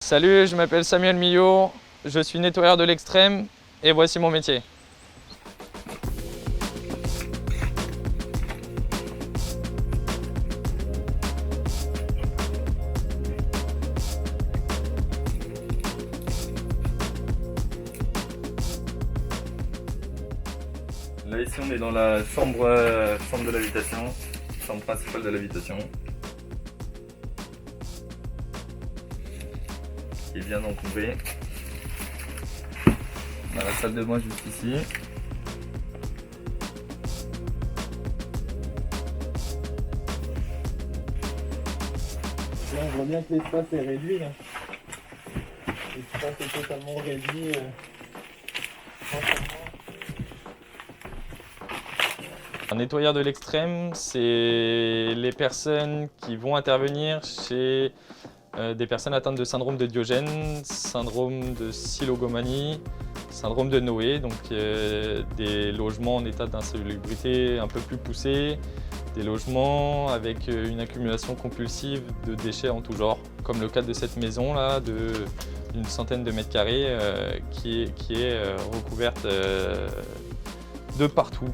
Salut, je m'appelle Samuel Millot, je suis nettoyeur de l'extrême et voici mon métier. Là ici on est dans la chambre de l'habitation, chambre principale de l'habitation, qui est bien encombrée. On a la salle de bain juste ici. Là, on voit bien que l'espace est réduit. Là. L'espace est totalement réduit. Un nettoyeur de l'extrême, c'est les personnes qui vont intervenir chez des personnes atteintes de syndrome de Diogène, syndrome de silogomanie, syndrome de Noé, donc des logements en état d'insalubrité un peu plus poussé, des logements avec une accumulation compulsive de déchets en tout genre, comme le cas de cette maison là, d'une centaine de mètres carrés qui est recouverte de partout.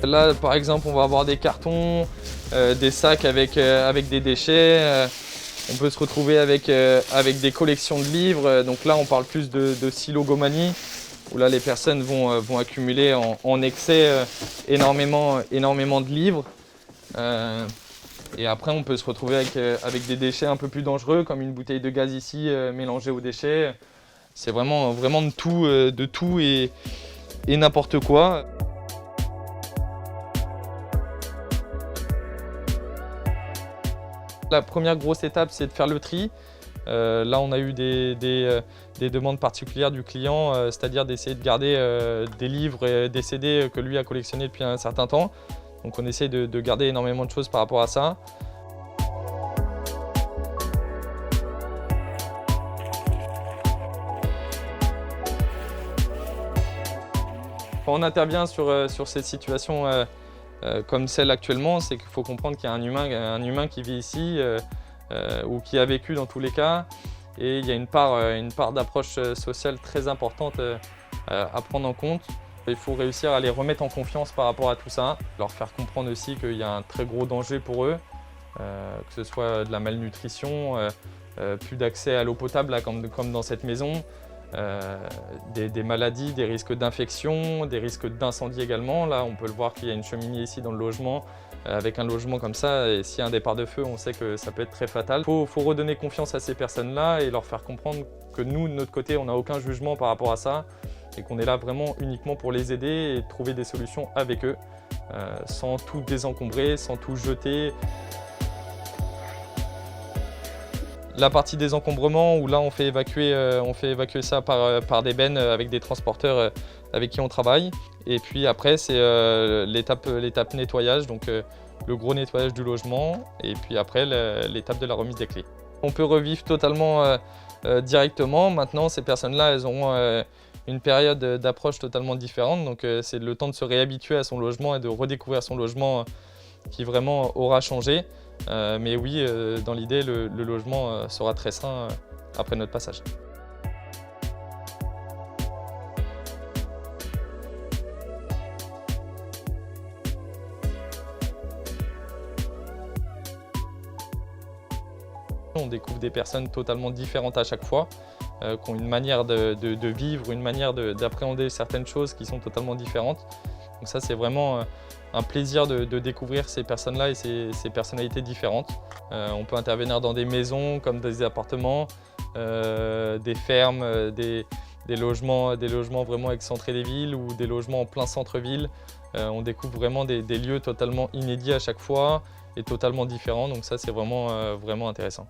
Là, par exemple, on va avoir des cartons, des sacs avec des déchets. On peut se retrouver avec des collections de livres. Donc là, on parle plus de silogomanie, où là, les personnes vont accumuler en excès énormément de livres. Et après, on peut se retrouver avec des déchets un peu plus dangereux, comme une bouteille de gaz ici mélangée aux déchets. C'est vraiment de tout et n'importe quoi. La première grosse étape, c'est de faire le tri. Là, on a eu des demandes particulières du client, c'est-à-dire d'essayer de garder des livres et des CD que lui a collectionnés depuis un certain temps. Donc on essaie de garder énormément de choses par rapport à ça. Quand on intervient sur cette situation comme celle actuellement, c'est qu'il faut comprendre qu'il y a un humain qui vit ici ou qui a vécu dans tous les cas, et il y a une part d'approche sociale très importante à prendre en compte. Il faut réussir à les remettre en confiance par rapport à tout ça, leur faire comprendre aussi qu'il y a un très gros danger pour eux, que ce soit de la malnutrition, plus d'accès à l'eau potable là, comme dans cette maison, des maladies, des risques d'infection, des risques d'incendie également. Là, on peut le voir qu'il y a une cheminée ici dans le logement. Avec un logement comme ça, et s'il y a un départ de feu, on sait que ça peut être très fatal. Il faut redonner confiance à ces personnes-là et leur faire comprendre que nous, de notre côté, on n'a aucun jugement par rapport à ça et qu'on est là vraiment uniquement pour les aider et trouver des solutions avec eux, sans tout désencombrer, sans tout jeter. La partie des encombrements, où là on fait évacuer ça par des bennes avec des transporteurs avec qui on travaille. Et puis après c'est l'étape nettoyage, donc le gros nettoyage du logement, et puis après l'étape de la remise des clés. On peut revivre totalement directement. Maintenant, ces personnes-là, elles auront une période d'approche totalement différente, donc c'est le temps de se réhabituer à son logement et de redécouvrir son logement qui vraiment aura changé. Mais oui, dans l'idée, le logement sera très sain après notre passage. On découvre des personnes totalement différentes à chaque fois, qui ont une manière de vivre, une manière d'appréhender certaines choses qui sont totalement différentes. Donc ça, c'est vraiment un plaisir de découvrir ces personnes-là et ces personnalités différentes. On peut intervenir dans des maisons comme des appartements, des fermes, des logements vraiment excentrés des villes ou des logements en plein centre-ville. On découvre vraiment des lieux totalement inédits à chaque fois et totalement différents. Donc ça, c'est vraiment intéressant.